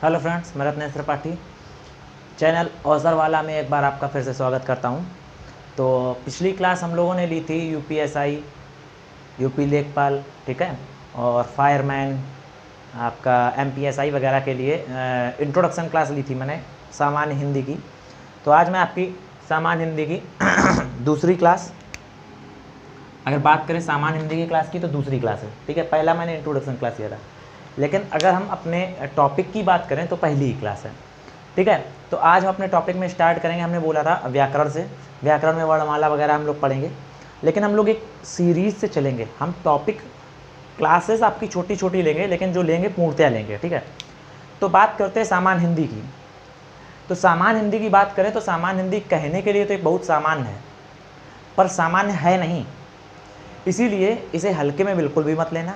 Hello friends, मैं Ratnesh Tripathi channel Ausar वाला में एक बार आपका फिर से स्वागत करता हूं। तो पिछली क्लास हम लोगों ने ली थी यूपीएसआई, यूपी लेखपाल, ठीक है, और फायरमैन, आपका एमपीएसआई वगैरह के लिए इंट्रोडक्शन क्लास ली थी मैंने सामान्य हिंदी की। तो आज मैं आपकी सामान्य हिंदी की दूसरी क्लास, अगर बात करें सामान्य हिंदी की क्लास की तो दूसरी क्लास है, ठीक है। पहला मैंने इंट्रोडक्शन क्लास लिया था, लेकिन अगर हम अपने टॉपिक की बात करें तो पहली ही क्लास है, ठीक है। तो आज हम अपने टॉपिक में स्टार्ट करेंगे। हमने बोला था व्याकरण से, व्याकरण में वर्णमाला वगैरह हम लोग पढ़ेंगे, लेकिन हम लोग एक सीरीज़ से चलेंगे। हम टॉपिक क्लासेस आपकी छोटी छोटी लेंगे, लेकिन जो लेंगे पूर्णतया लेंगे, ठीक है। तो बात करते हैं सामान्य हिंदी की। तो सामान्य हिंदी की बात करें तो सामान्य हिंदी कहने के लिए तो एक बहुत सामान्य है, पर सामान्य है नहीं, इसीलिए इसे हल्के में बिल्कुल भी मत लेना।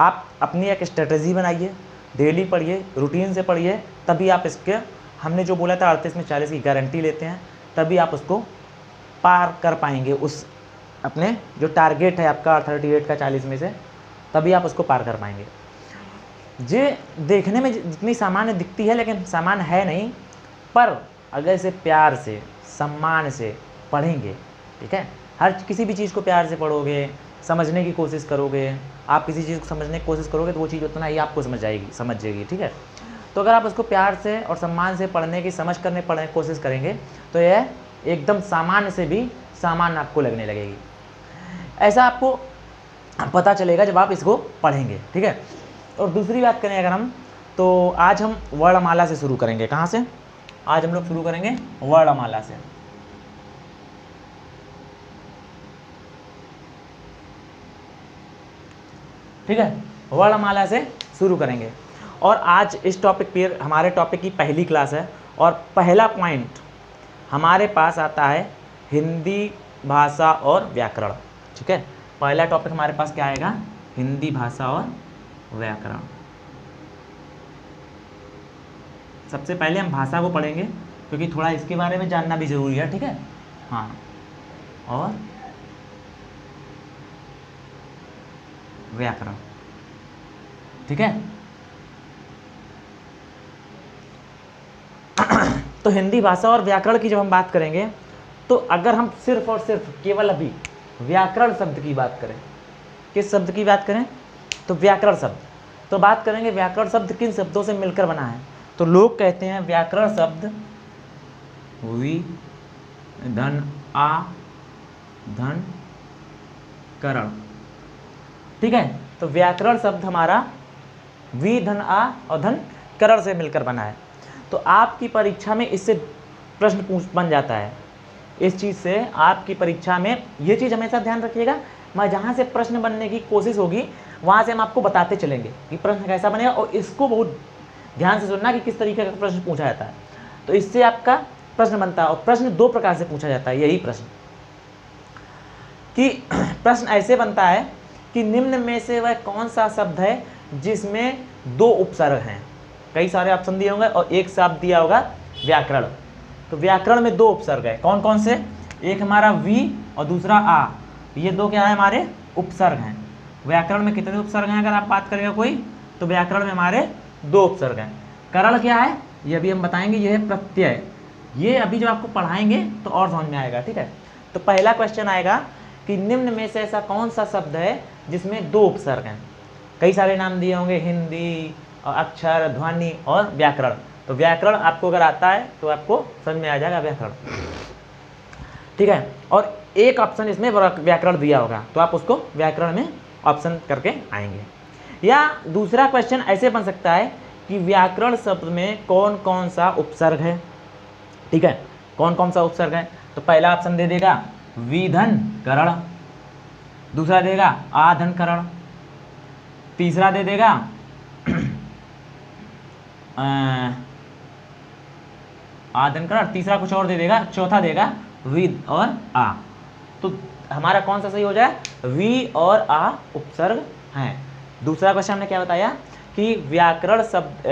आप अपनी एक स्ट्रेटजी बनाइए, डेली पढ़िए, रूटीन से पढ़िए, तभी आप इसके, हमने जो बोला था 38 में 40 की गारंटी लेते हैं, तभी आप उसको पार कर पाएंगे। उस अपने जो टारगेट है आपका 38 का 40 में से, तभी आप उसको पार कर पाएंगे। ये देखने में जितनी सामान्य दिखती है, लेकिन सामान्य है नहीं, पर अगर इसे प्यार से, सम्मान से पढ़ेंगे, ठीक है, हर किसी भी चीज़ को प्यार से पढ़ोगे, समझने की कोशिश करोगे, आप किसी चीज़ को समझने की कोशिश करोगे तो वो चीज़ उतना ही आपको समझ जाएगी, ठीक है। तो अगर आप उसको प्यार से और सम्मान से पढ़ने की, समझ करने पढ़ने की कोशिश करेंगे तो यह एकदम सामान्य से भी सामान्य आपको लगने लगेगी। ऐसा आपको पता चलेगा जब आप इसको पढ़ेंगे, ठीक है। और दूसरी बात करें अगर हम, तो आज हम वर्णमाला से शुरू करेंगे। कहाँ से? आज हम लोग शुरू करेंगे वर्णमाला से, ठीक है। वर्णमाला से शुरू करेंगे। और आज इस टॉपिक पर, हमारे टॉपिक की पहली क्लास है, और पहला पॉइंट हमारे पास आता है हिंदी भाषा और व्याकरण, ठीक है। पहला टॉपिक हमारे पास क्या आएगा? हिंदी भाषा और व्याकरण। सबसे पहले हम भाषा को पढ़ेंगे, क्योंकि थोड़ा इसके बारे में जानना भी जरूरी है, ठीक है। हाँ, और व्याकरण, ठीक है। तो हिंदी भाषा और व्याकरण की जब हम बात करेंगे, तो अगर हम सिर्फ और सिर्फ केवल अभी व्याकरण शब्द की बात करें, किस शब्द की बात करें? तो व्याकरण शब्द। तो बात करेंगे व्याकरण शब्द किन शब्दों से मिलकर बना है। तो लोग कहते हैं व्याकरण शब्द वी धन आ धन करण, ठीक है। तो व्याकरण शब्द हमारा वी धन आ और धन करण से मिलकर बना है। तो आपकी परीक्षा में इससे प्रश्न बन जाता है। इस चीज़ से आपकी परीक्षा में ये चीज़ हमेशा ध्यान रखिएगा, मैं जहाँ से प्रश्न बनने की कोशिश होगी वहाँ से हम आपको बताते चलेंगे कि प्रश्न कैसा बनेगा, और इसको बहुत ध्यान से सुनना कि किस तरीके का प्रश्न पूछा जाता है। तो इससे आपका प्रश्न बनता है, और प्रश्न दो प्रकार से पूछा जाता है। यही प्रश्न कि प्रश्न ऐसे बनता है कि निम्न में से वह कौन सा शब्द है जिसमें दो उपसर्ग हैं। कई सारे ऑप्शन दिए होंगे और एक शब्द दिया होगा व्याकरण। तो व्याकरण में दो उपसर्ग है, कौन कौन से? एक हमारा वी और दूसरा आ, ये दो क्या है? हमारे उपसर्ग हैं। व्याकरण में कितने उपसर्ग हैं अगर आप बात करेंगे कोई, तो व्याकरण में हमारे दो उपसर्ग हैं। करण क्या है ये अभी हम बताएंगे, ये है प्रत्यय। ये अभी जो आपको पढ़ाएंगे तो और समझ में आएगा, ठीक है। तो पहला क्वेश्चन आएगा कि निम्न में से ऐसा कौन सा शब्द है जिसमें दो उपसर्ग हैं। कई सारे नाम दिए होंगे, हिंदी, अक्षर, ध्वनि और व्याकरण। तो व्याकरण आपको अगर आता है तो आपको समझ में आ जाएगा व्याकरण, ठीक है। और एक ऑप्शन इसमें व्याकरण दिया होगा, तो आप उसको व्याकरण में ऑप्शन करके आएंगे। या दूसरा क्वेश्चन ऐसे बन सकता है कि व्याकरण शब्द में कौन कौन सा उपसर्ग है, ठीक है, कौन कौन सा उपसर्ग है। तो पहला ऑप्शन दे देगा विधन करण, दूसरा देगा आधन करण, तीसरा दे देगा आधन करण, तीसरा कुछ और दे देगा, चौथा देगा विद और आ। तो हमारा कौन सा सही हो जाए? वी और आ उपसर्ग हैं। दूसरा क्वेश्चन हमने क्या बताया कि व्याकरण शब्द,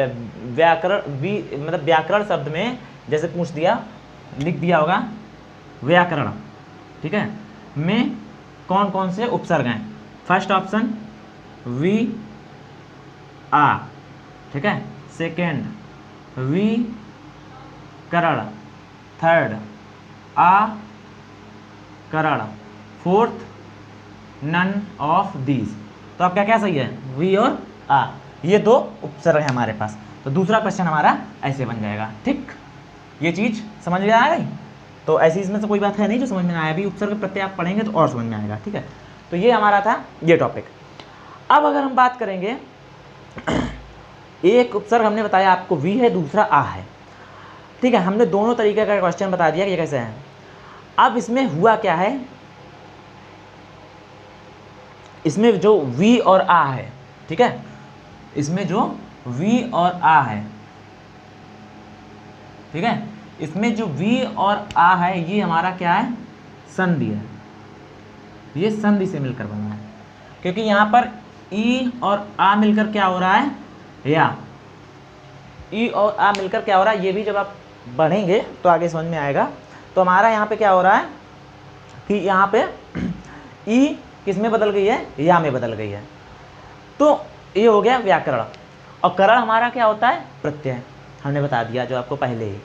व्याकरण शब्द में जैसे पूछ दिया, लिख दिया होगा व्याकरण, ठीक है, में कौन कौन से उपसर्ग हैं। फर्स्ट ऑप्शन वी आ, ठीक है। सेकेंड विकरण, थर्ड आकरण, फोर्थ नन ऑफ दीज। तो आपका क्या सही है, वी और आ, ये दो उपसर्ग है हमारे पास। तो दूसरा क्वेश्चन हमारा ऐसे बन जाएगा। ठीक, ये चीज समझ में आ गई। तो ऐसी इसमें से कोई बात है नहीं जो समझ में आया, भी उपसर्ग प्रत्यय आप पढ़ेंगे तो और समझ में आएगा। ठीक है, तो ये हमारा था ये टॉपिक। अब अगर हम बात करेंगे, एक उपसर्ग हमने बताया आपको वी है, दूसरा आ है। ठीक है, हमने दोनों तरीके का क्वेश्चन बता दिया कि ये कैसे है। अब इसमें हुआ क्या है, इसमें जो वी और आ है, ठीक है, इसमें जो वी और आ है, ठीक है, इसमें जो वी और आ है ये हमारा क्या है, संधि है। ये संधि से मिलकर बना है, क्योंकि यहाँ पर ई और आ मिलकर क्या हो रहा है, या ई और आ मिलकर क्या हो रहा है, ये भी जब आप बढ़ेंगे तो आगे समझ में आएगा। तो हमारा यहाँ पे क्या हो रहा है कि यहाँ पे ई किस में बदल गई है, या में बदल गई है। तो ये हो गया व्याकरण। और करण हमारा क्या होता है, प्रत्यय, हमने बता दिया जो आपको पहले ही।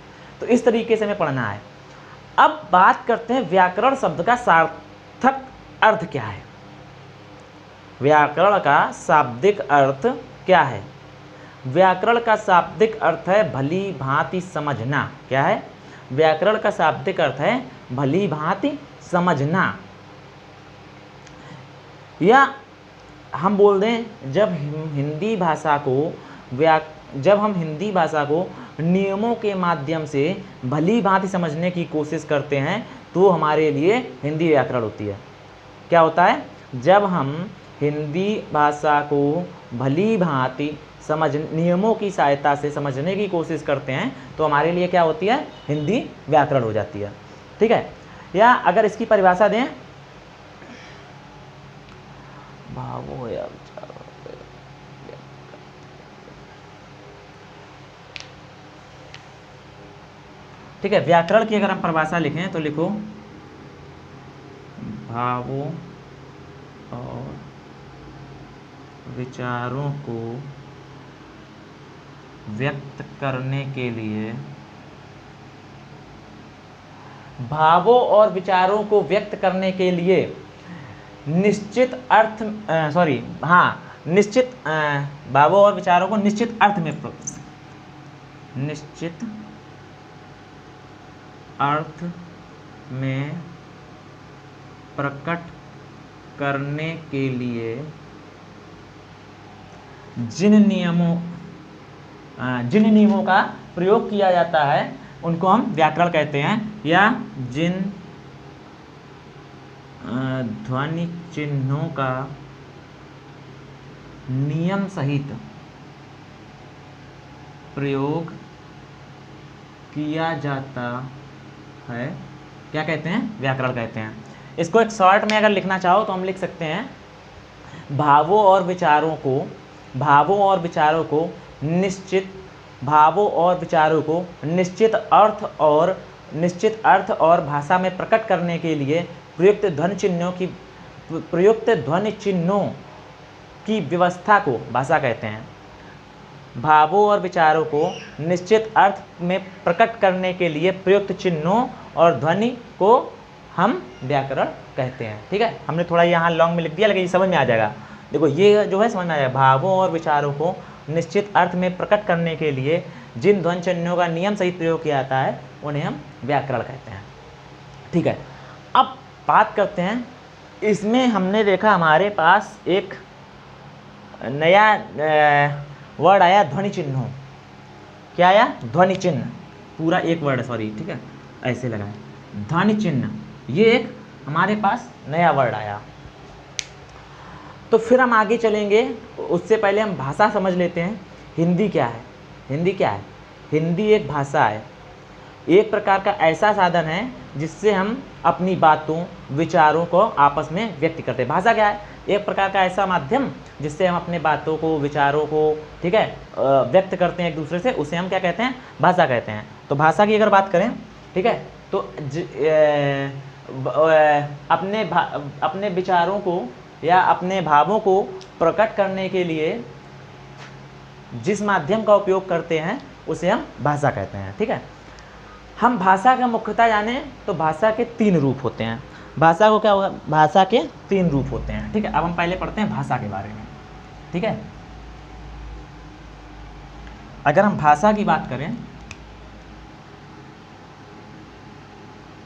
तो इस तरीके से हमें पढ़ना है। अब बात करते हैं व्याकरण शब्द का सार्थक अर्थ क्या है। व्याकरण का शाब्दिक अर्थ क्या है। व्याकरण का शाब्दिक अर्थ है भली भांति समझना। क्या है, व्याकरण का शाब्दिक अर्थ है भली भांति समझना। या हम बोल दें, जब हम हिंदी भाषा को नियमों के माध्यम से भली भांति समझने की कोशिश करते हैं तो हमारे लिए हिंदी व्याकरण होती है। क्या होता है, जब हम हिंदी भाषा को भली भांति नियमों की सहायता से समझने की कोशिश करते हैं तो हमारे लिए क्या होती है, हिंदी व्याकरण हो जाती है। ठीक है, या अगर इसकी परिभाषा दें, भावो या ठीक है, व्याकरण की अगर हम परिभाषा लिखें तो लिखो भावों और विचारों को व्यक्त करने के लिए, भावों और विचारों को व्यक्त करने के लिए निश्चित अर्थ निश्चित भावों और विचारों को निश्चित अर्थ में प्रकट करने के लिए जिन नियमों का प्रयोग किया जाता है उनको हम व्याकरण कहते हैं। या जिन ध्वनि चिन्हों का नियम सहित प्रयोग किया जाता है, क्या कहते हैं, व्याकरण कहते हैं। इसको एक शॉर्ट में अगर लिखना चाहो तो हम लिख सकते हैं, भावों और विचारों को निश्चित अर्थ और भाषा में प्रकट करने के लिए प्रयुक्त ध्वनि चिन्हों की व्यवस्था को भाषा कहते हैं। भावों और विचारों को निश्चित अर्थ में प्रकट करने के लिए प्रयुक्त चिन्हों और ध्वनि को हम व्याकरण कहते हैं। ठीक है, हमने थोड़ा यहाँ लॉन्ग में लिख दिया लेकिन ये समझ में आ जाएगा। देखो ये जो है समझ में आ जाएगा, भावों और विचारों को निश्चित अर्थ में प्रकट करने के लिए जिन ध्वनि चिन्हों का नियम सहित प्रयोग किया जाता है उन्हें हम व्याकरण कहते हैं। ठीक है, अब बात करते हैं, इसमें हमने देखा हमारे पास एक नया वर्ड आया, ध्वनि चिन्हों। क्या आया, ध्वनि चिन्ह, पूरा एक वर्ड है, सॉरी, ठीक है, ऐसे लगा है, ध्वनि चिन्ह, ये एक हमारे पास नया वर्ड आया। तो फिर हम आगे चलेंगे, उससे पहले हम भाषा समझ लेते हैं। हिंदी क्या है, हिंदी एक भाषा है, एक प्रकार का ऐसा साधन है जिससे हम अपनी बातों विचारों को आपस में व्यक्त करते हैं। भाषा क्या है, एक प्रकार का ऐसा माध्यम जिससे हम अपने बातों को विचारों को, ठीक है, व्यक्त करते हैं एक दूसरे से, उसे हम क्या कहते हैं, भाषा कहते हैं। तो भाषा की अगर बात करें, ठीक है, तो अपने विचारों को या अपने भावों को प्रकट करने के लिए जिस माध्यम का उपयोग करते हैं उसे हम भाषा कहते हैं। ठीक है, हम भाषा का मुख्यतः जाने तो भाषा के 3 रूप होते हैं। भाषा को क्या होगा, भाषा के 3 रूप होते हैं। ठीक है, अब हम पहले पढ़ते हैं भाषा के बारे में। ठीक है, अगर हम भाषा की बात करें,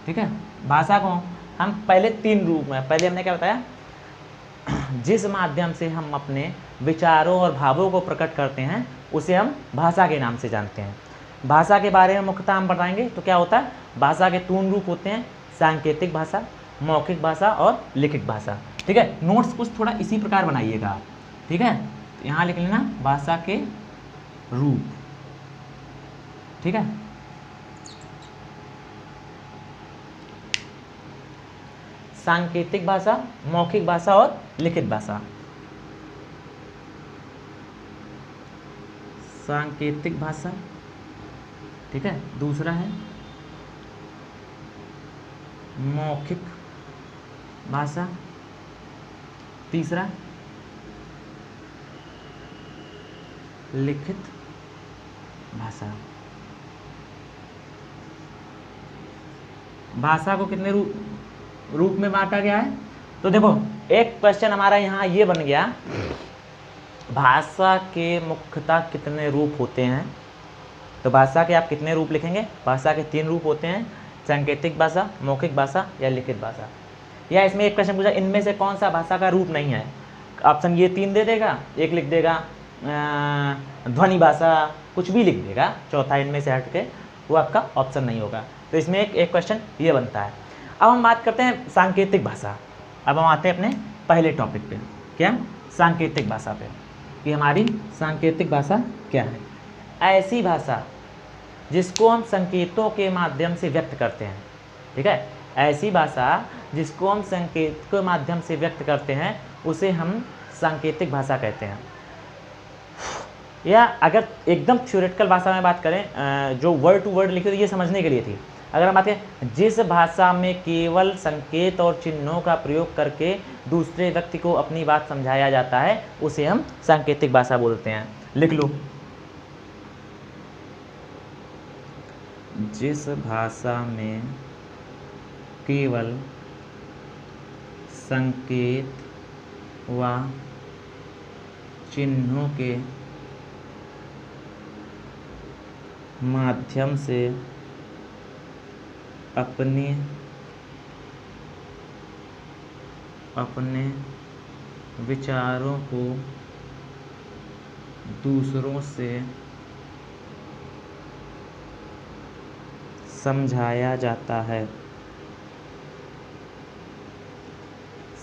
ठीक है, भाषा को हम पहले 3 रूप में, पहले हमने क्या बताया, जिस माध्यम से हम अपने विचारों और भावों को प्रकट करते हैं उसे हम भाषा के नाम से जानते हैं। भाषा के बारे में मुख्यतः हम बताएंगे तो क्या होता है, भाषा के 3 रूप होते हैं, सांकेतिक भाषा, मौखिक भाषा और लिखित भाषा। ठीक है, नोट्स कुछ थोड़ा इसी प्रकार बनाइएगा। ठीक है, तो यहाँ लिख लेना भाषा के रूप। ठीक है, सांकेतिक भाषा, मौखिक भाषा और लिखित भाषा। सांकेतिक भाषा, ठीक है, दूसरा है मौखिक भाषा, तीसरा लिखित भाषा। भाषा को कितने रूप में बांटा गया है, तो देखो एक क्वेश्चन हमारा यहाँ ये बन गया, भाषा के मुख्यतः कितने रूप होते हैं। तो भाषा के आप कितने रूप लिखेंगे, भाषा के 3 रूप होते हैं, सांकेतिक भाषा, मौखिक भाषा या लिखित भाषा। या इसमें एक क्वेश्चन पूछा, इनमें से कौन सा भाषा का रूप नहीं है, ऑप्शन ये 3 दे देगा, एक लिख देगा ध्वनि भाषा, कुछ भी लिख देगा, चौथा इनमें से हट के वो आपका ऑप्शन नहीं होगा। तो इसमें एक क्वेश्चन ये बनता है। अब हम बात करते हैं सांकेतिक भाषा। अब हम आते हैं अपने पहले टॉपिक पे, क्या, सांकेतिक भाषा पे, कि हमारी सांकेतिक भाषा क्या है। ऐसी भाषा जिसको हम संकेतों के माध्यम से व्यक्त करते हैं। ठीक है, ऐसी भाषा जिसको हम संकेत के माध्यम से व्यक्त करते हैं उसे हम सांकेतिक भाषा कहते हैं। या अगर एकदम थ्योरेटिकल भाषा में बात करें, जो वर्ड टू वर्ड लिखे तो ये समझने के लिए थी। अगर हम बात करें, जिस भाषा में केवल संकेत और चिन्हों का प्रयोग करके दूसरे व्यक्ति को अपनी बात समझाया जाता है उसे हम सांकेतिक भाषा बोलते हैं। लिख लो, जिस भाषा में केवल संकेत व चिन्हों के माध्यम से अपने विचारों को दूसरों से समझाया जाता है,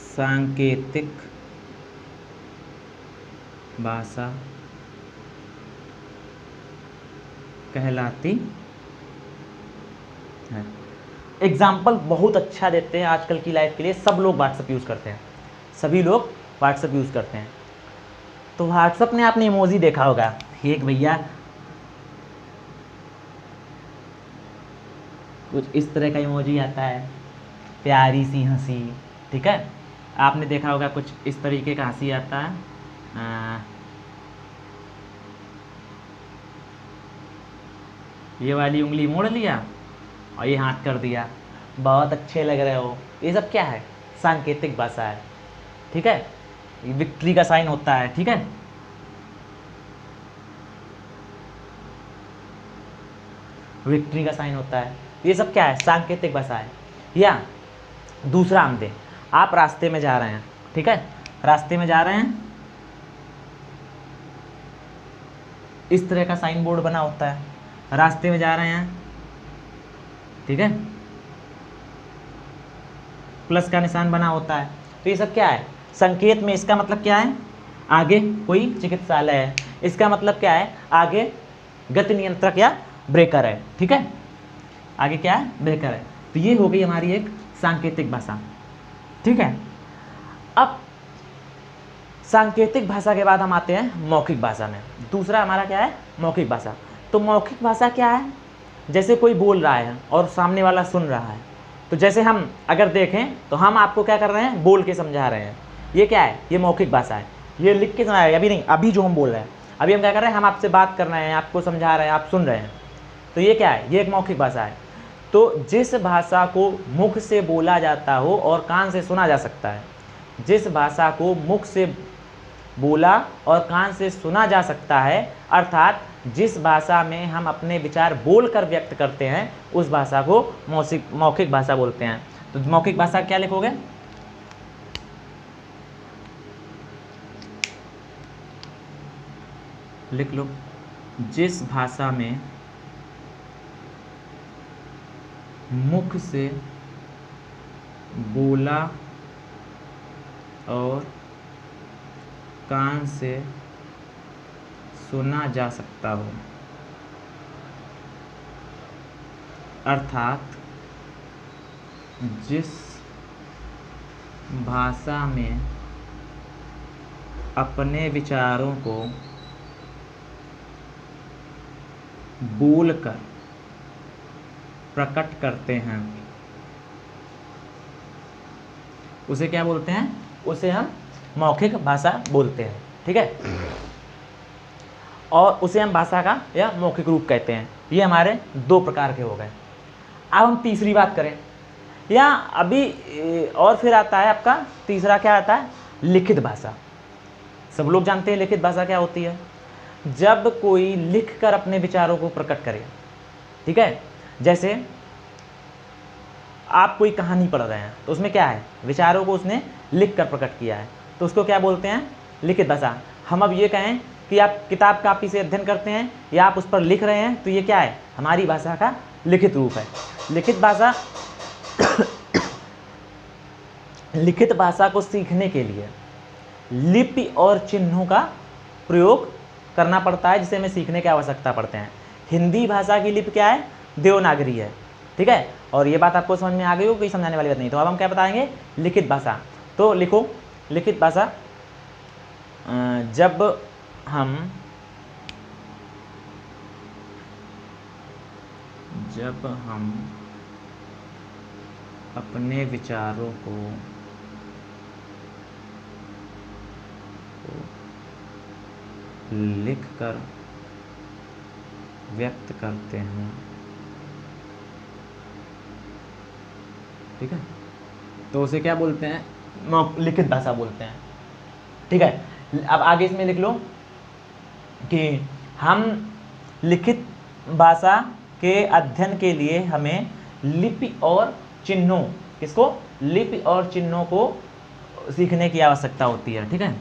सांकेतिक भाषा कहलाती है। एग्जाम्पल बहुत अच्छा देते हैं आजकल की लाइफ के लिए। सब लोग व्हाट्सएप यूज़ करते हैं, सभी लोग व्हाट्सएप यूज़ करते हैं। तो व्हाट्सएप ने आपने इमोजी देखा होगा, एक भैया कुछ इस तरह का इमोजी आता है, प्यारी सी हंसी। ठीक है, आपने देखा होगा कुछ इस तरीके का हंसी आता है, ये वाली उंगली मोड़ लिया और ये हाथ कर दिया, बहुत अच्छे लग रहे हो। ये सब क्या है, सांकेतिक भाषा है। ठीक है, विक्ट्री का साइन होता है। ठीक है, विक्ट्री का साइन होता है। ये सब क्या है, सांकेतिक भाषा है। या दूसरा हम दें, आप रास्ते में जा रहे हैं, ठीक है, रास्ते में जा रहे हैं, इस तरह का साइन बोर्ड बना होता है, रास्ते में जा रहे हैं, ठीक है, प्लस का निशान बना होता है। तो ये सब क्या है, संकेत में इसका मतलब क्या है, आगे कोई चिकित्सालय है, इसका मतलब क्या है, आगे गति नियंत्रक या ब्रेकर है। ठीक है, आगे क्या है, ब्रेकर है। तो ये हो गई हमारी एक सांकेतिक भाषा। ठीक है, अब सांकेतिक भाषा के बाद हम आते हैं मौखिक भाषा में। दूसरा हमारा क्या है, मौखिक भाषा। तो मौखिक भाषा क्या है, जैसे कोई बोल रहा है और सामने वाला सुन रहा है। तो जैसे हम अगर देखें तो हम आपको क्या कर रहे हैं, बोल के समझा रहे हैं। ये क्या है, ये मौखिक भाषा है। ये लिख के समझाया अभी नहीं, अभी जो हम बोल रहे हैं अभी हम क्या कर रहे हैं, हम आपसे बात कर रहे हैं, आपको समझा रहे हैं, आप सुन रहे हैं, तो ये क्या है, ये एक मौखिक भाषा है। तो जिस भाषा को मुख से बोला जाता हो और कान से सुना जा सकता है, जिस भाषा को मुख से बोला और कान से सुना जा सकता है, अर्थात जिस भाषा में हम अपने विचार बोलकर व्यक्त करते हैं, उस भाषा को मौखिक भाषा बोलते हैं। तो मौखिक भाषा क्या लिखोगे, लिख लो, जिस भाषा में मुख से बोला और कान से सुना जा सकता हो, अर्थात जिस भाषा में अपने विचारों को बोलकर प्रकट करते हैं, उसे क्या बोलते हैं, उसे हम मौखिक भाषा बोलते हैं। ठीक है, और उसे हम भाषा का या मौखिक रूप कहते हैं। ये हमारे दो प्रकार के हो गए। अब हम तीसरी बात करें, या अभी और फिर आता है आपका तीसरा, क्या आता है, लिखित भाषा। सब लोग जानते हैं लिखित भाषा क्या होती है, जब कोई लिखकर अपने विचारों को प्रकट करे। ठीक है, जैसे आप कोई कहानी पढ़ रहे हैं तो उसमें क्या है, विचारों को उसने लिख कर प्रकट किया है, तो उसको क्या बोलते हैं, लिखित भाषा। हम अब ये कहें कि आप किताब कापी से अध्ययन करते हैं या आप उस पर लिख रहे हैं, तो ये क्या है, हमारी भाषा का लिखित रूप है। लिखित भाषा लिखित भाषा को सीखने के लिए लिपि और चिन्हों का प्रयोग करना पड़ता है, जिसे हमें सीखने की आवश्यकता पड़ते हैं। हिंदी भाषा की लिपि क्या है, देवनागरी है। ठीक है, और ये बात आपको समझ में आ गई हो, कोई समझाने वाली बात नहीं। तो अब हम क्या बताएंगे, लिखित भाषा। तो लिखो, लिखित भाषा जब हम अपने विचारों को लिखकर व्यक्त करते हैं। ठीक है, तो उसे क्या बोलते हैं, लिखित भाषा बोलते हैं। ठीक है, अब आगे इसमें लिख लो कि हम लिखित भाषा के अध्ययन के लिए हमें लिपि और चिन्हों, किसको, लिपि और चिन्हों को सीखने की आवश्यकता होती है। ठीक है,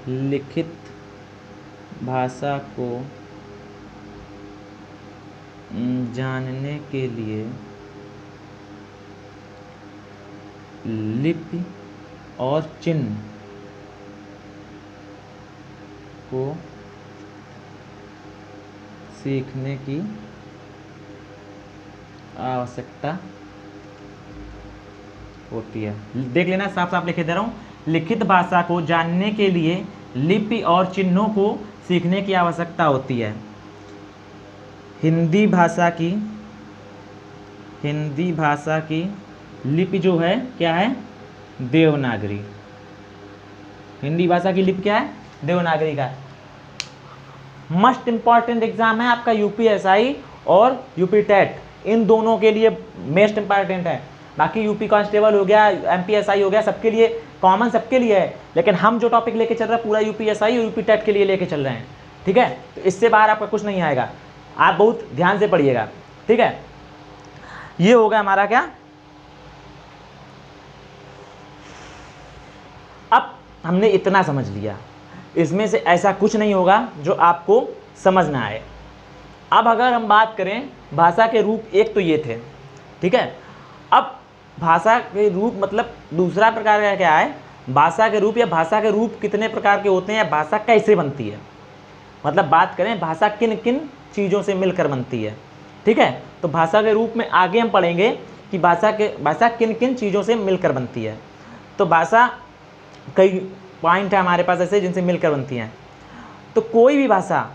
लिखित भाषा को जानने के लिए लिपि और चिन्ह को सीखने की आवश्यकता होती है। देख लेना, साफ साफ लिखे दे रहा हूँ, लिखित भाषा को जानने के लिए लिपि और चिन्हों को सीखने की आवश्यकता होती है। हिंदी भाषा की लिपि जो है क्या है, देवनागरी। हिंदी भाषा की लिपि क्या है, देवनागरी का। मस्ट इंपॉर्टेंट एग्जाम है आपका यूपीएसआई और यूपी टेट, इन दोनों के लिए मोस्ट इंपॉर्टेंट है। बाकी यूपी कांस्टेबल हो गया, एमपीएसआई हो गया, सबके लिए कॉमन, सबके लिए है। लेकिन हम जो टॉपिक लेके चल रहे हैं पूरा यूपीएसआई और यूपी टेट के लिए लेके चल रहे हैं। ठीक है, तो इससे बाहर आपका कुछ नहीं आएगा, आप बहुत ध्यान से पढ़िएगा। ठीक है, ये होगा हमारा क्या, अब हमने इतना समझ लिया, इसमें से ऐसा कुछ नहीं होगा जो आपको समझ ना आए। अब अगर हम बात करें भाषा के रूप, एक तो ये थे। ठीक है, अब भाषा के रूप मतलब दूसरा प्रकार का क्या है, भाषा के रूप, या भाषा के रूप कितने प्रकार के होते हैं, या भाषा कैसे बनती है। मतलब बात करें भाषा किन किन चीज़ों से मिलकर बनती है। ठीक है, तो भाषा के रूप में आगे हम पढ़ेंगे कि भाषा किन किन चीज़ों से मिलकर बनती है। तो भाषा कई पॉइंट है हमारे पास ऐसे जिनसे मिलकर बनती हैं। तो कोई भी भाषा,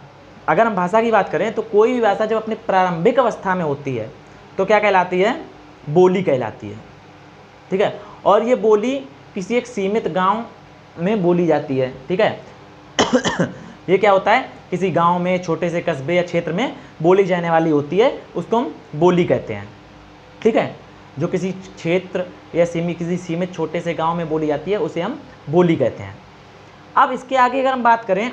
अगर हम भाषा की बात करें तो कोई भी भाषा जब अपने प्रारंभिक अवस्था में होती है तो क्या कहलाती है, बोली कहलाती है। ठीक है, और ये बोली किसी एक सीमित गांव में बोली जाती है। ठीक है, ये क्या होता है, किसी गांव में, छोटे से कस्बे या क्षेत्र में बोली जाने वाली होती है, उसको हम बोली कहते हैं। ठीक है, जो किसी क्षेत्र या किसी सीमित छोटे से गांव में बोली जाती है उसे हम बोली कहते हैं। अब इसके आगे अगर हम बात करें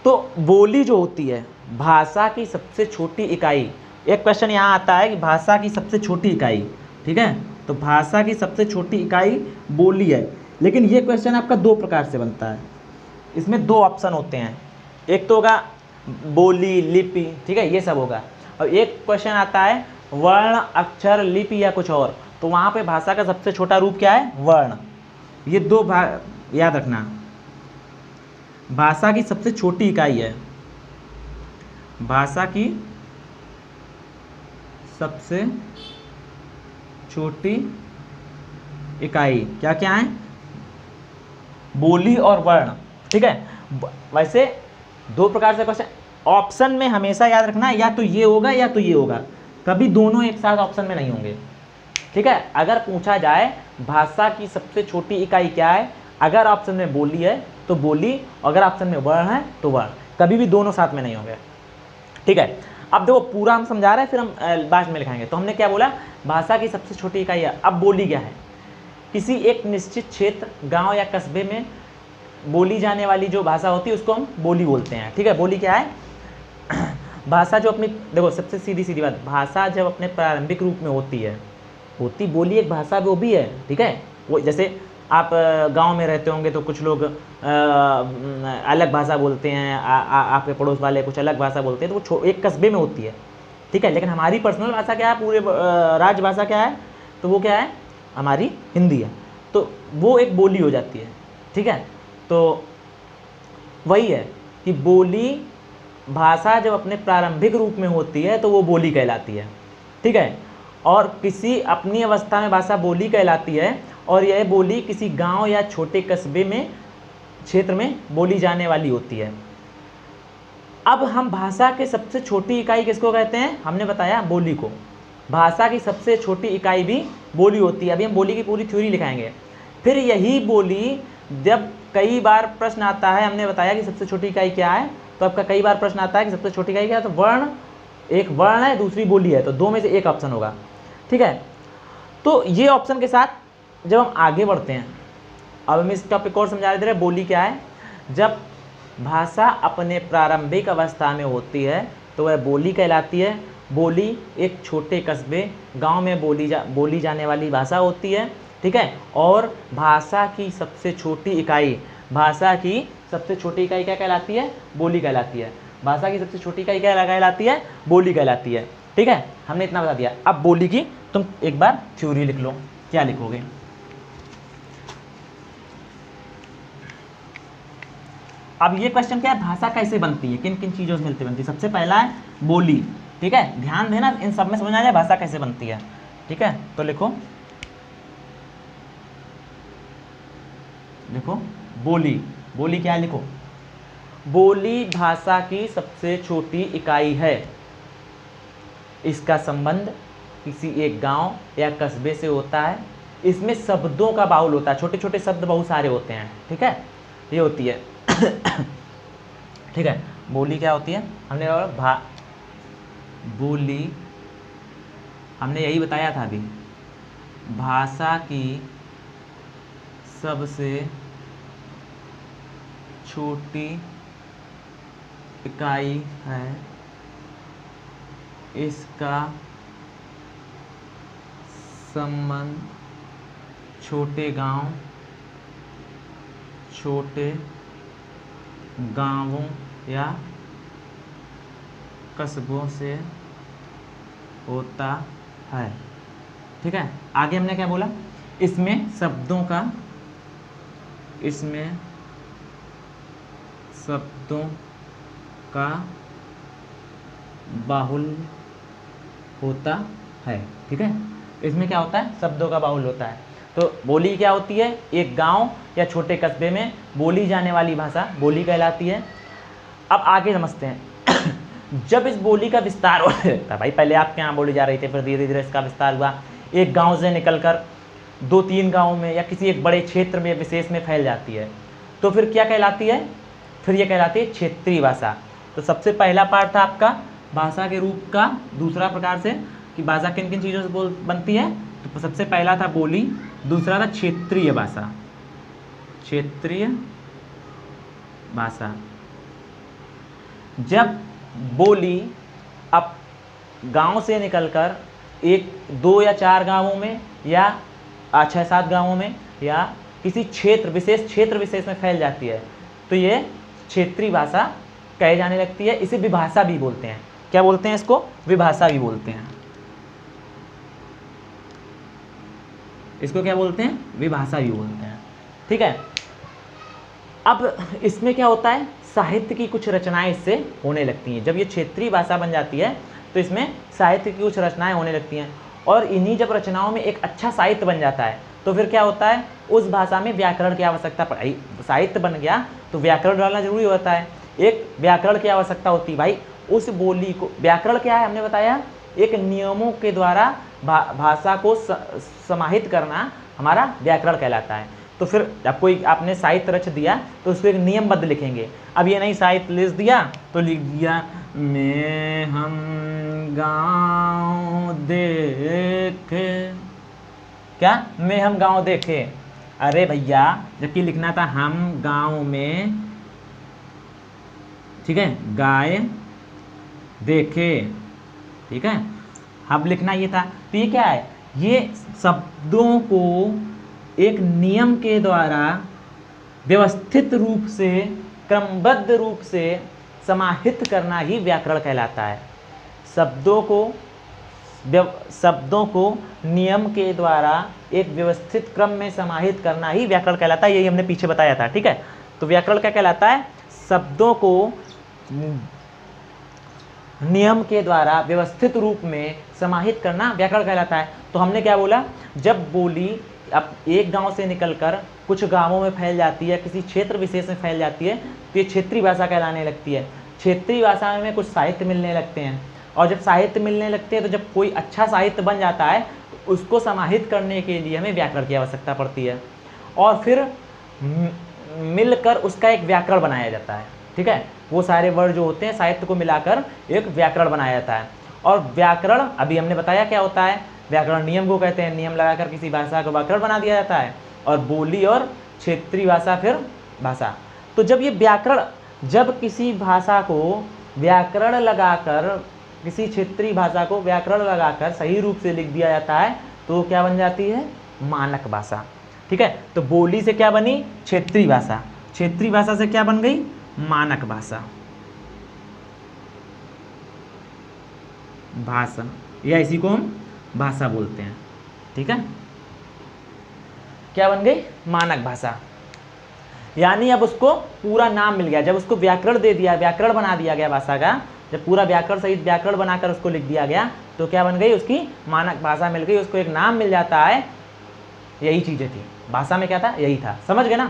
तो बोली जो होती है भाषा की सबसे छोटी इकाई, एक क्वेश्चन यहाँ आता है कि भाषा की सबसे छोटी इकाई, ठीक है, तो भाषा की सबसे छोटी इकाई बोली है। लेकिन ये क्वेश्चन आपका दो प्रकार से बनता है, इसमें दो ऑप्शन होते हैं, एक तो होगा बोली, लिपि, ठीक है, ये सब होगा, और एक क्वेश्चन आता है वर्ण, अक्षर, लिपि या कुछ और, तो वहाँ पे भाषा का सबसे छोटा रूप क्या है, वर्ण। ये दो याद रखना, भाषा की सबसे छोटी इकाई है, भाषा की सबसे छोटी इकाई क्या क्या है, बोली और वर्ण। ठीक है, वैसे दो प्रकार से क्वेश्चन ऑप्शन में हमेशा याद रखना, या तो ये होगा या तो ये होगा, कभी दोनों एक साथ ऑप्शन में नहीं होंगे। ठीक है, अगर पूछा जाए भाषा की सबसे छोटी इकाई क्या है, अगर ऑप्शन में बोली है तो बोली, अगर ऑप्शन में वर्ण है तो वर्ण, कभी भी दोनों साथ में नहीं होंगे। ठीक है, अब देखो पूरा हम समझा रहे हैं, फिर हम बाद में लिखाएंगे। तो हमने क्या बोला, भाषा की सबसे छोटी इकाई है। अब बोली क्या है, किसी एक निश्चित क्षेत्र, गांव या कस्बे में बोली जाने वाली जो भाषा होती है उसको हम बोली बोलते हैं। ठीक है, बोली क्या है, भाषा जो अपनी, देखो सबसे सीधी सीधी बात, भाषा जब अपने प्रारंभिक रूप में होती है, बोली एक भाषा वो भी है। ठीक है, वो जैसे आप गांव में रहते होंगे तो कुछ लोग अलग भाषा बोलते हैं, आपके पड़ोस वाले कुछ अलग भाषा बोलते हैं, तो वो एक कस्बे में होती है। ठीक है, लेकिन हमारी पर्सनल भाषा क्या है, पूरे राजभाषा क्या है, तो वो क्या है, हमारी हिंदी है, तो वो एक बोली हो जाती है। ठीक है, तो वही है कि बोली भाषा जब अपने प्रारंभिक रूप में होती है तो वो बोली कहलाती है। ठीक है, और किसी अपनी अवस्था में भाषा बोली कहलाती है, और यह बोली किसी गांव या छोटे कस्बे में, क्षेत्र में बोली जाने वाली होती है। अब हम भाषा के सबसे छोटी इकाई किसको कहते हैं, हमने बताया बोली को। भाषा की सबसे छोटी इकाई भी बोली होती है। अभी हम बोली की पूरी थ्योरी लिखाएंगे। फिर यही बोली जब कई बार प्रश्न आता है, हमने बताया कि सबसे छोटी इकाई क्या है, तो आपका कई बार प्रश्न आता है कि सबसे छोटी इकाई क्या है, तो वर्ण, एक वर्ण है, दूसरी बोली है, तो दो में से एक ऑप्शन होगा। ठीक है, तो ये ऑप्शन के साथ जब हम आगे बढ़ते हैं, अब हम इस टॉपिक और समझा रहे थे, बोली क्या है, जब भाषा अपने प्रारंभिक अवस्था में होती है तो वह बोली कहलाती है। बोली एक छोटे कस्बे, गांव में बोली जाने वाली भाषा होती है। ठीक है, और भाषा की सबसे छोटी इकाई, भाषा की सबसे छोटी इकाई क्या कहलाती है, बोली कहलाती है। भाषा की सबसे छोटी इकाई क्या कहलाती है, बोली कहलाती है। ठीक है, हमने इतना बता दिया। अब बोली की तुम एक बार थ्योरी लिख लो, क्या लिखोगे, अब ये क्वेश्चन क्या है, भाषा कैसे बनती है, किन किन चीज़ों से मिलती बनती है। सबसे पहला है बोली। ठीक है, ध्यान देना, इन सब में समझ आ जाए भाषा कैसे बनती है। ठीक है, तो लिखो बोली। बोली क्या है, लिखो, बोली भाषा की सबसे छोटी इकाई है। इसका संबंध किसी एक गांव या कस्बे से होता है। इसमें शब्दों का बाहुल होता है, छोटे छोटे शब्द बहुत सारे होते हैं। ठीक है, ये होती है। ठीक है, बोली क्या होती है, हमने बोली हमने यही बताया था अभी, भाषा की सबसे छोटी इकाई है। इसका संबंध छोटे गांवों या कस्बों से होता है। ठीक है, आगे हमने क्या बोला, इसमें शब्दों का बाहुल होता है। ठीक है, इसमें क्या होता है, शब्दों का बाहुल होता है। तो बोली क्या होती है, एक गांव या छोटे कस्बे में बोली जाने वाली भाषा बोली कहलाती है। अब आगे समझते हैं। जब इस बोली का विस्तार हो था, भाई पहले आपके यहाँ बोली जा रही थी, फिर धीरे धीरे इसका विस्तार हुआ, एक गांव से निकलकर 2-3 गाँव में या किसी एक बड़े क्षेत्र में विशेष में फैल जाती है, तो फिर क्या कहलाती है, फिर ये कहलाती है क्षेत्रीय भाषा। तो सबसे पहला पार्ट था आपका भाषा के रूप का, दूसरा प्रकार से कि भाषा किन किन चीज़ों से बनती है। तो सबसे पहला था बोली, दूसरा था क्षेत्रीय भाषा, क्षेत्रीय भाषा। जब बोली अब गांव से निकलकर 1, 2 या 4 गांवों में या 6-7 गांवों में या किसी क्षेत्र विशेष में फैल जाती है तो ये क्षेत्रीय भाषा कहे जाने लगती है। इसे विभाषा भी बोलते हैं। क्या बोलते हैं इसको? विभाषा भी बोलते हैं। इसको क्या बोलते हैं? विभाषा भी बोलते हैं। ठीक है। अब इसमें क्या होता है, साहित्य की कुछ रचनाएं इससे होने लगती हैं। जब ये क्षेत्रीय भाषा बन जाती है तो इसमें साहित्य की कुछ रचनाएं होने लगती हैं, और इन्हीं जब रचनाओं में एक अच्छा साहित्य बन जाता है तो फिर क्या होता है, उस भाषा में व्याकरण की आवश्यकता पड़ी। साहित्य बन गया तो व्याकरण डालना जरूरी होता है। एक व्याकरण की आवश्यकता होती है भाई, उस बोली को। व्याकरण क्या है हमने बताया, एक नियमों के द्वारा भाषा को समाहित करना हमारा व्याकरण कहलाता है। तो फिर जब कोई आपने साहित्य रच दिया तो उसको एक नियमबद्ध लिखेंगे। अब ये नहीं साहित्य लिख दिया तो लिख दिया मैं हम गाँव देखे, क्या मैं हम गाँव देखे, अरे भैया जबकि लिखना था हम गाँव में, ठीक है, गाय देखे, ठीक है, अब लिखना ये था। तो ये क्या है, ये शब्दों को एक नियम के द्वारा व्यवस्थित रूप से, क्रमबद्ध रूप से समाहित करना ही व्याकरण कहलाता है। शब्दों को नियम के द्वारा एक व्यवस्थित क्रम में समाहित करना ही व्याकरण कहलाता है। यही हमने पीछे बताया था। ठीक है। तो व्याकरण क्या कहलाता है, शब्दों को नियम के द्वारा व्यवस्थित रूप में समाहित करना व्याकरण कहलाता है। तो हमने क्या बोला, जब बोली अब एक गांव से निकलकर कुछ गांवों में फैल जाती है, किसी क्षेत्र विशेष में फैल जाती है तो ये क्षेत्रीय भाषा कहलाने लगती है। क्षेत्रीय भाषा में कुछ साहित्य मिलने लगते हैं, और जब साहित्य मिलने लगते हैं तो जब कोई अच्छा साहित्य बन जाता है तो उसको समाहित करने के लिए हमें व्याकरण की आवश्यकता पड़ती है, और फिर मिलकर उसका एक व्याकरण बनाया जाता है। ठीक है। वो सारे वर्ड जो होते हैं साहित्य को मिलाकर एक व्याकरण बनाया जाता है। और व्याकरण अभी हमने बताया क्या होता है, व्याकरण नियम को कहते हैं। नियम लगाकर किसी भाषा का व्याकरण बना दिया जाता है, और बोली और क्षेत्रीय भाषा फिर भाषा। तो जब ये व्याकरण, जब किसी भाषा को व्याकरण लगाकर, किसी क्षेत्रीय भाषा को व्याकरण लगाकर सही रूप से लिख दिया जाता है तो क्या बन जाती है, मानक भाषा। ठीक है। तो बोली से क्या बनी, क्षेत्रीय भाषा, क्षेत्रीय भाषा से क्या बन गई, मानक भाषा, भाषा, या इसी को हम भाषा बोलते हैं। ठीक है। क्या बन गई, मानक भाषा। यानी अब उसको पूरा नाम मिल गया, जब उसको व्याकरण दे दिया, व्याकरण बना दिया गया भाषा का, जब पूरा व्याकरण सहित व्याकरण बनाकर उसको लिख दिया गया तो क्या बन गई, उसकी मानक भाषा मिल गई, उसको एक नाम मिल जाता है। यही चीज़ें थी भाषा में, क्या था, यही था। समझ गए ना,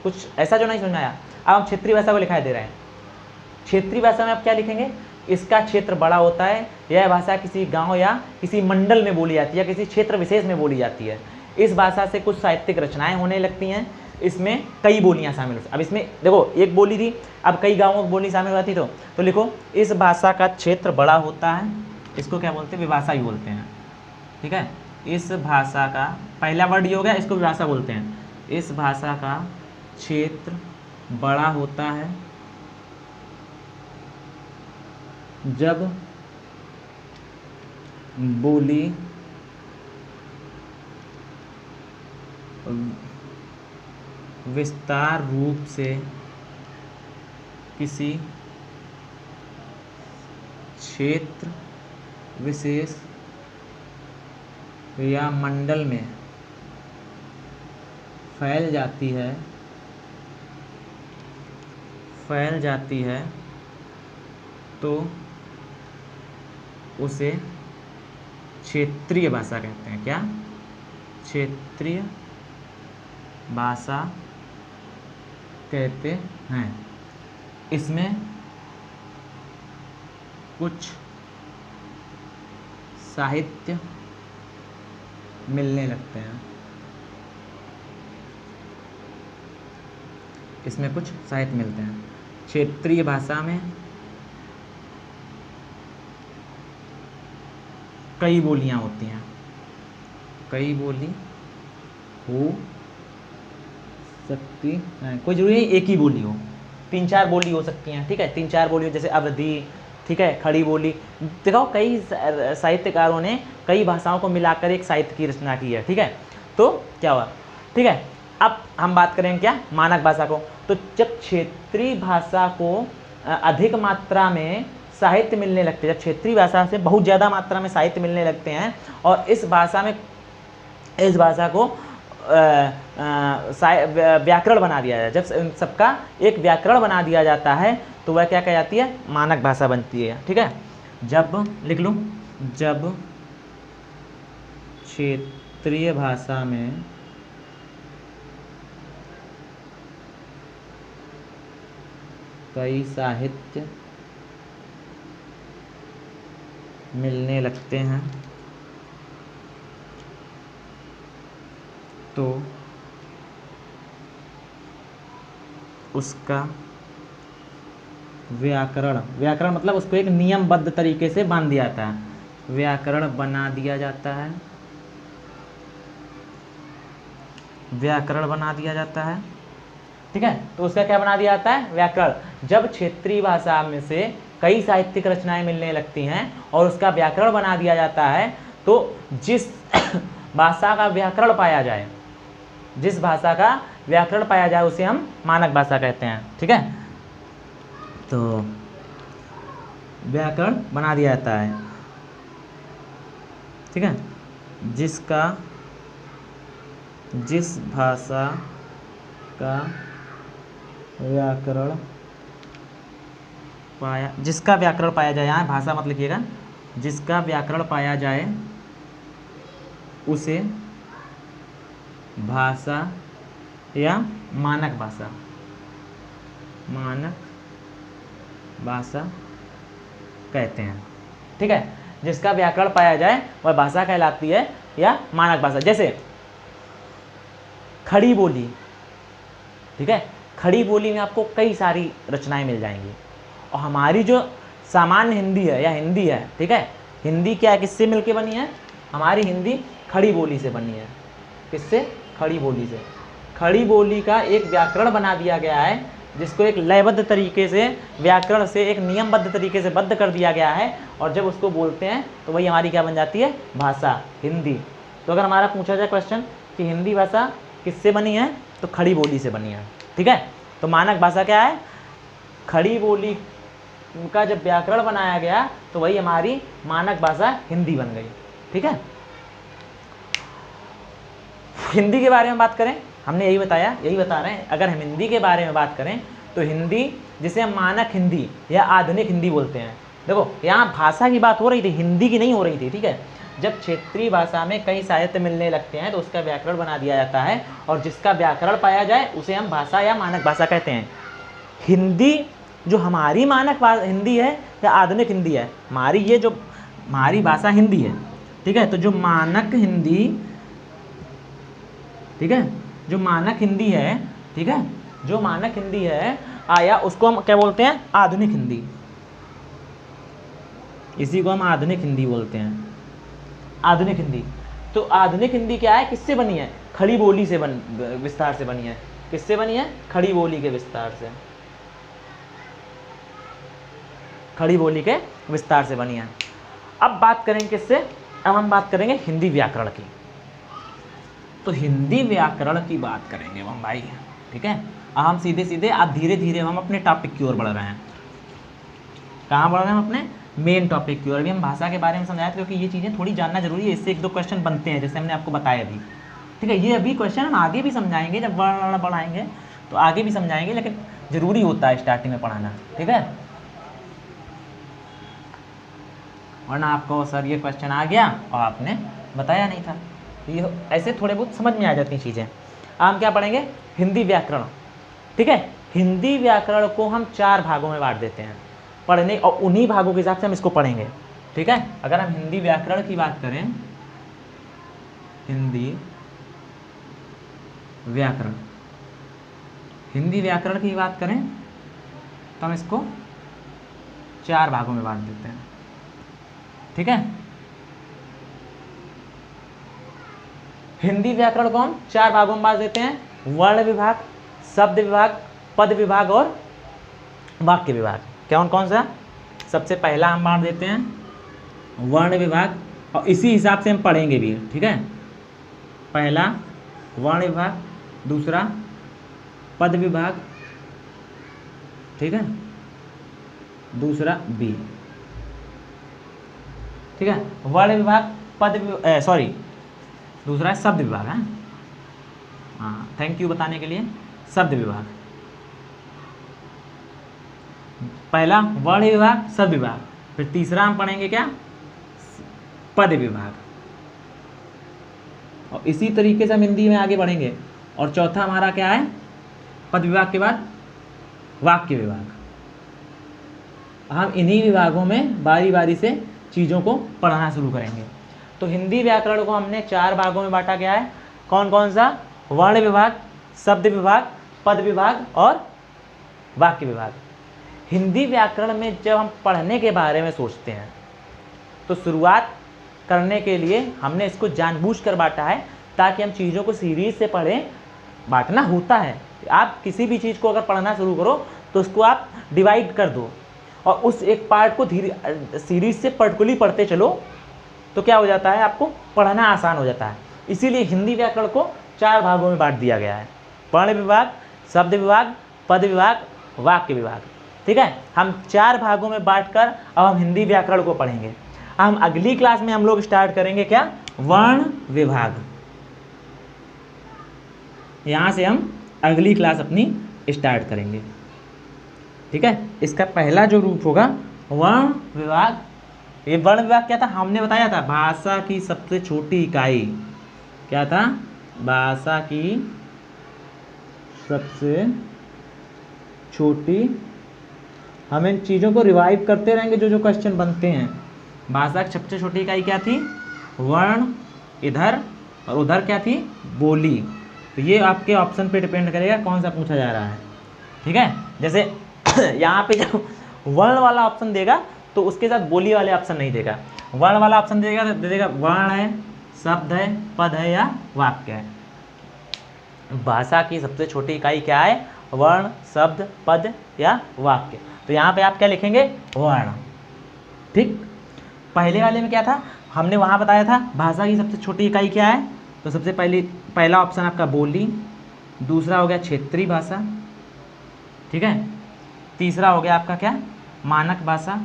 कुछ ऐसा जो नहीं समझ में आया। अब हम क्षेत्रीय भाषा को लिखाई दे रहे हैं। क्षेत्रीय भाषा में आप क्या लिखेंगे, इसका क्षेत्र बड़ा होता है, यह भाषा किसी गांव या किसी मंडल में बोली जाती है, या किसी क्षेत्र विशेष में बोली जाती है। इस भाषा से कुछ साहित्यिक रचनाएं होने लगती हैं, इसमें कई बोलियां शामिल होती हैं। अब इसमें देखो, एक बोली थी, अब कई गांवों की बोली शामिल होती, तो लिखो इस भाषा का क्षेत्र बड़ा होता है, इसको क्या बोलते हैं, विभाषा ही बोलते हैं। ठीक है। इस भाषा का पहला वर्ड ये हो गया, इसको विभाषा बोलते हैं। इस भाषा का क्षेत्र बड़ा होता है जब बोली विस्तार रूप से किसी क्षेत्र विशेष या मंडल में फैल जाती है तो उसे क्षेत्रीय भाषा कहते हैं। क्या, क्षेत्रीय भाषा कहते हैं। इसमें कुछ साहित्य मिलने लगते हैं, इसमें कुछ साहित्य मिलते हैं। क्षेत्रीय भाषा में कई बोलियां होती हैं, कई बोली हो सकती है, कोई जरूरी नहीं एक ही बोली हो, 3-4 बोली हो सकती हैं, ठीक है, 3-4 बोली हो, जैसे अवधी, ठीक है, खड़ी बोली। देखो कई साहित्यकारों ने कई भाषाओं को मिलाकर एक साहित्य की रचना की है, ठीक है। तो क्या हुआ, ठीक है। अब हम बात करेंगे क्या, मानक भाषा को। तो जब क्षेत्रीय भाषा को अधिक मात्रा में साहित्य मिलने लगते हैं, जब क्षेत्रीय भाषा से बहुत ज़्यादा मात्रा में साहित्य मिलने लगते हैं और इस भाषा को व्याकरण बना दिया जाए, जब सबका एक व्याकरण बना दिया जाता है तो वह क्या कहलाती है, मानक भाषा बनती है, ठीक है। जब लिख लूँ, जब क्षेत्रीय भाषा में कई साहित्य मिलने लगते हैं तो उसका व्याकरण मतलब उसको एक नियमबद्ध तरीके से बांध दिया जाता है, व्याकरण बना दिया जाता है, व्याकरण बना दिया जाता है, ठीक है। तो उसका क्या बना दिया जाता है, व्याकरण। जब क्षेत्रीय भाषा में से कई साहित्यिक रचनाएं मिलने लगती हैं और उसका व्याकरण बना दिया जाता है तो जिस भाषा का व्याकरण पाया जाए, जिस भाषा का व्याकरण पाया जाए उसे हम मानक भाषा कहते हैं, ठीक है। तो व्याकरण बना दिया जाता है, ठीक है, जिस भाषा का व्याकरण पाया, जिसका व्याकरण पाया जाए, यहाँ भाषा मत लिखिएगा, जिसका व्याकरण पाया जाए उसे भाषा या मानक भाषा कहते हैं, ठीक है। जिसका व्याकरण पाया जाए वह भाषा कहलाती है या मानक भाषा। जैसे खड़ी बोली, ठीक है, खड़ी बोली में आपको कई सारी रचनाएं मिल जाएंगी और हमारी जो सामान्य हिंदी है या हिंदी है, ठीक है, हिंदी क्या है, किससे मिलके बनी है, हमारी हिंदी खड़ी बोली से बनी है। किससे, खड़ी बोली से। खड़ी बोली का एक व्याकरण बना दिया गया है जिसको एक लयबद्ध तरीके से, व्याकरण से एक नियमबद्ध तरीके से बद्ध कर दिया गया है और जब उसको बोलते हैं तो वही हमारी क्या बन जाती है, भाषा, हिंदी। तो अगर हमारा पूछा जाए क्वेश्चन कि हिंदी भाषा किससे बनी है तो खड़ी बोली से बनी है, ठीक है। तो मानक भाषा क्या है, खड़ी बोली का जब व्याकरण बनाया गया तो वही हमारी मानक भाषा हिंदी बन गई, ठीक है। हिंदी के बारे में बात करें, हमने यही बताया, यही बता रहे हैं, अगर हम हिंदी के बारे में बात करें तो हिंदी जिसे हम मानक हिंदी या आधुनिक हिंदी बोलते हैं। देखो यहाँ भाषा की बात हो रही थी, हिंदी की नहीं हो रही थी, ठीक है। जब क्षेत्रीय भाषा में कई साहित्य मिलने लगते हैं तो उसका व्याकरण बना दिया जाता है और जिसका व्याकरण पाया जाए उसे हम भाषा या मानक भाषा कहते हैं। हिंदी जो हमारी मानक हिंदी है या आधुनिक हिंदी है, हमारी ये जो हमारी भाषा हिंदी है, ठीक है। तो जो मानक हिंदी, ठीक है, जो मानक हिंदी है, ठीक है, जो मानक हिंदी है आया उसको हम क्या बोलते हैं, आधुनिक हिंदी। इसी को हम आधुनिक हिंदी बोलते हैं, आधुनिक हिंदी। तो आधुनिक हिंदी क्या है, किससे बनी है, खड़ी बोली से विस्तार से बनी है। किससे बनी है, खड़ी बोली के विस्तार से, खड़ी बोली के विस्तार से बनी है। अब बात करेंगे किससे, अब हम बात करेंगे हिंदी व्याकरण की। तो हिंदी व्याकरण की बात करेंगे हम भाई, ठीक है। अब हम सीधे सीधे, अब धीरे धीरे हम अपने टॉपिक की ओर बढ़ रहे हैं। कहाँ बढ़ रहे हैं हम, अपने मेन टॉपिक की ओर। अभी हम भाषा के बारे में समझाया था क्योंकि ये चीज़ें थोड़ी जानना जरूरी है, इससे 1-2 क्वेश्चन बनते हैं जैसे हमने आपको बताया अभी, ठीक है। ये अभी क्वेश्चन हम आगे भी समझाएंगे, जब बढ़ाएंगे तो आगे भी समझाएंगे, लेकिन ज़रूरी होता है स्टार्टिंग में पढ़ाना, ठीक है। वरना आपको सर ये क्वेश्चन आ गया और आपने बताया नहीं था, ये ऐसे थोड़े बहुत समझ में आ जाती हैं चीज़ें। हम क्या पढ़ेंगे, हिंदी व्याकरण, ठीक है। हिंदी व्याकरण को हम 4 भागों में बांट देते हैं पढ़ने, और उन्हीं भागों के हिसाब से हम इसको पढ़ेंगे, ठीक है। अगर हम हिंदी व्याकरण की बात करें, हिंदी व्याकरण, हिंदी व्याकरण की बात करें तो हम इसको 4 भागों में बांट देते हैं। ठीक है, हिंदी व्याकरण को हम 4 भागों में बांट देते हैं, वर्ण विभाग, शब्द विभाग, पद विभाग और वाक्य विभाग। कौन कौन सा? सबसे पहला हम बांट देते हैं वर्ण विभाग, और इसी हिसाब से हम पढ़ेंगे भी। ठीक है, पहला वर्ण विभाग, दूसरा पद विभाग, ठीक है, दूसरा बी। ठीक है, वर्ण विभाग, दूसरा है शब्द विभाग है। हाँ, थैंक यू बताने के लिए। शब्द विभाग, पहला वर्ण विभाग, शब्द विभाग, फिर तीसरा हम पढ़ेंगे क्या? पद विभाग, और इसी तरीके से हम हिंदी में आगे बढ़ेंगे। और चौथा हमारा क्या है? पद विभाग के बाद वाक्य विभाग। हम इन्हीं विभागों में बारी बारी से चीज़ों को पढ़ना शुरू करेंगे। तो हिंदी व्याकरण को हमने 4 भागों में बांटा गया है। कौन कौन सा? वर्ण विभाग, शब्द विभाग, पद विभाग और वाक्य विभाग। हिंदी व्याकरण में जब हम पढ़ने के बारे में सोचते हैं तो शुरुआत करने के लिए हमने इसको जानबूझकर बांटा है, ताकि हम चीज़ों को सीरीज से पढ़ें। बांटना होता है, आप किसी भी चीज़ को अगर पढ़ना शुरू करो तो उसको आप डिवाइड कर दो और उस एक पार्ट को धीरे सीरीज से पर्टिकुलरली पढ़ते चलो, तो क्या हो जाता है? आपको पढ़ना आसान हो जाता है। इसीलिए हिंदी व्याकरण को 4 भागों में बांट दिया गया है, वर्ण विभाग, शब्द विभाग, पद विभाग, वाक्य विभाग। ठीक है, हम 4 भागों में बांटकर अब हम हिंदी व्याकरण को पढ़ेंगे। हम अगली क्लास में हम लोग स्टार्ट करेंगे क्या? वर्ण विभाग। यहाँ से हम अगली क्लास अपनी स्टार्ट करेंगे। ठीक है, इसका पहला जो रूप होगा वर्ण विभाग। ये वर्ण विभाग क्या था? हमने बताया था भाषा की सबसे छोटी इकाई। क्या था? भाषा की सबसे छोटी। हम इन चीज़ों को रिवाइव करते रहेंगे जो जो क्वेश्चन बनते हैं। भाषा की सबसे छोटी इकाई क्या थी? वर्ण। इधर और उधर क्या थी? बोली। तो ये आपके ऑप्शन पे डिपेंड करेगा कौन सा पूछा जा रहा है। ठीक है, जैसे यहाँ पे जब वर्ण वाला ऑप्शन देगा तो उसके साथ बोली वाले ऑप्शन नहीं देगा। वर्ण वाला ऑप्शन देगा तो दे देगा वर्ण है, शब्द है, पद है या वाक्य है। भाषा की सबसे छोटी इकाई क्या है? वर्ण, शब्द, पद या वाक्य। तो यहाँ पे आप क्या लिखेंगे? वर्ण। ठीक, पहले वाले में क्या था? हमने वहाँ बताया था भाषा की सबसे छोटी इकाई क्या है। तो सबसे पहला ऑप्शन आपका बोली, दूसरा हो गया क्षेत्रीय भाषा, ठीक है, तीसरा हो गया आपका क्या? मानक भाषा,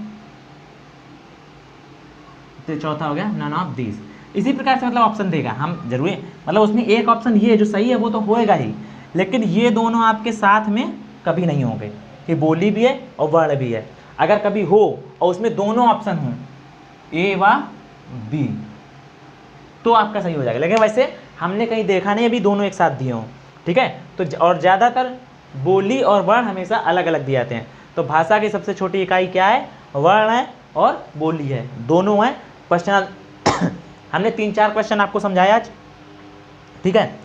तो चौथा हो गया नन ऑफ दीज। इसी प्रकार से मतलब ऑप्शन देगा। हम जरूरी मतलब उसमें एक ऑप्शन ये जो सही है वो तो होएगा ही, लेकिन ये दोनों आपके साथ में कभी नहीं होंगे कि बोली भी है और वर्ण भी है। अगर कभी हो और उसमें दोनों ऑप्शन हों ए व बी तो आपका सही हो जाएगा, लेकिन वैसे हमने कहीं देखा नहीं अभी दोनों एक साथ दिए हों। ठीक है, तो और ज़्यादातर बोली और वर्ण हमेशा अलग अलग दिए जाते हैं। तो भाषा की सबसे छोटी इकाई क्या है? वर्ण है और बोली है, दोनों हैं। क्वेश्चन हमने 3-4 क्वेश्चन आपको समझाया आज। ठीक है,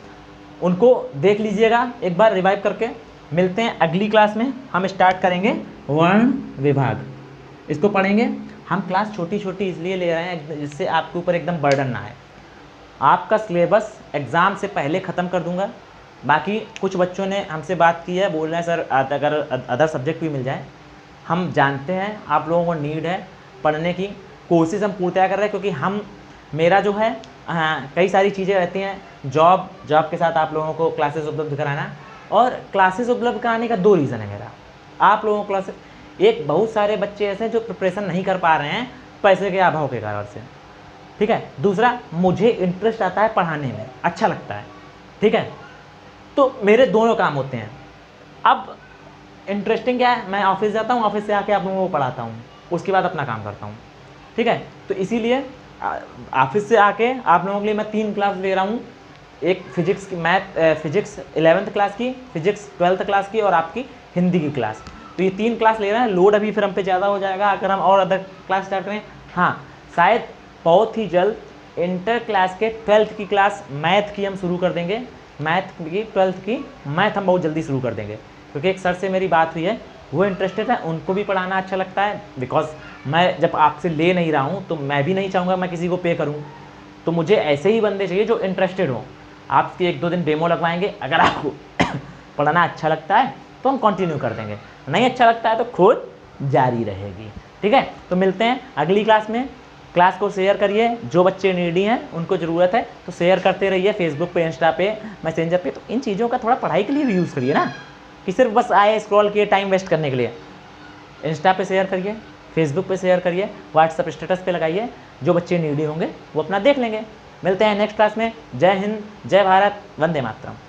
उनको देख लीजिएगा एक बार रिवाइव करके। मिलते हैं अगली क्लास में। हम स्टार्ट करेंगे वर्ण विभाग, इसको पढ़ेंगे। हम क्लास छोटी छोटी इसलिए ले रहे हैं जिससे आपके ऊपर एकदम बर्डन ना आए। आपका सिलेबस एग्ज़ाम से पहले ख़त्म कर दूंगा। बाकी कुछ बच्चों ने हमसे बात की है, बोल रहे हैं सर अगर अदर सब्जेक्ट भी मिल जाए। हम जानते हैं आप लोगों को नीड है पढ़ने की, कोशिश हम पूर्णतः कर रहे हैं, क्योंकि मेरा जो है कई सारी चीज़ें रहती हैं। जॉब के साथ आप लोगों को क्लासेस उपलब्ध कराना, और क्लासेस उपलब्ध कराने का 2 रीज़न है मेरा। आप लोगों को क्लासेस, एक बहुत सारे बच्चे ऐसे हैं जो प्रिपरेशन नहीं कर पा रहे हैं पैसे के अभाव के कारण से। ठीक है, दूसरा मुझे इंटरेस्ट आता है पढ़ाने में, अच्छा लगता है। ठीक है, तो मेरे दोनों काम होते हैं। अब इंटरेस्टिंग क्या है, मैं ऑफिस जाता हूँ, ऑफिस से आके आप लोगों को पढ़ाता हूँ, उसके बाद अपना काम करता हूँ। ठीक है, तो इसीलिए ऑफिस से आके आप लोगों के लिए मैं 3 क्लास ले रहा हूँ। एक फिजिक्स की फिजिक्स 11th क्लास की, फिजिक्स 12th क्लास की और आपकी हिंदी की क्लास। तो ये 3 क्लास ले रहे हैं। लोड अभी फिर हम पे ज़्यादा हो जाएगा अगर हम और अदर क्लास स्टार्ट करें। हाँ, शायद बहुत ही जल्द इंटर क्लास के 12th की क्लास मैथ की हम शुरू कर देंगे। मैथ की 12th की मैथ हम बहुत जल्दी शुरू कर देंगे, क्योंकि एक सर से मेरी बात हुई है वो इंटरेस्टेड है, उनको भी पढ़ाना अच्छा लगता है, बिकॉज मैं जब आपसे ले नहीं रहा हूँ तो मैं भी नहीं चाहूँगा मैं किसी को पे करूँ। तो मुझे ऐसे ही बंदे चाहिए जो इंटरेस्टेड हों। आपके 1-2 दिन डेमो लगवाएंगे, अगर आपको पढ़ाना अच्छा लगता है तो हम कंटिन्यू कर देंगे, नहीं अच्छा लगता है तो खुद जारी रहेगी। ठीक है, तो मिलते हैं अगली क्लास में। क्लास को शेयर करिए, जो बच्चे नीडी हैं उनको ज़रूरत है तो शेयर करते रहिए, फेसबुक पे, इंस्टा पे, मैसेंजर पे। तो इन चीज़ों का थोड़ा पढ़ाई के लिए भी यूज़ करिए ना, कि सिर्फ बस आए स्क्रॉल किए टाइम वेस्ट करने के लिए। इंस्टा पे शेयर करिए, फेसबुक पे शेयर करिए, व्हाट्सअप स्टेटस पे लगाइए, जो बच्चे नीडी होंगे वो अपना देख लेंगे। मिलते हैं नेक्स्ट क्लास में। जय हिंद, जय भारत, वंदे मातरम।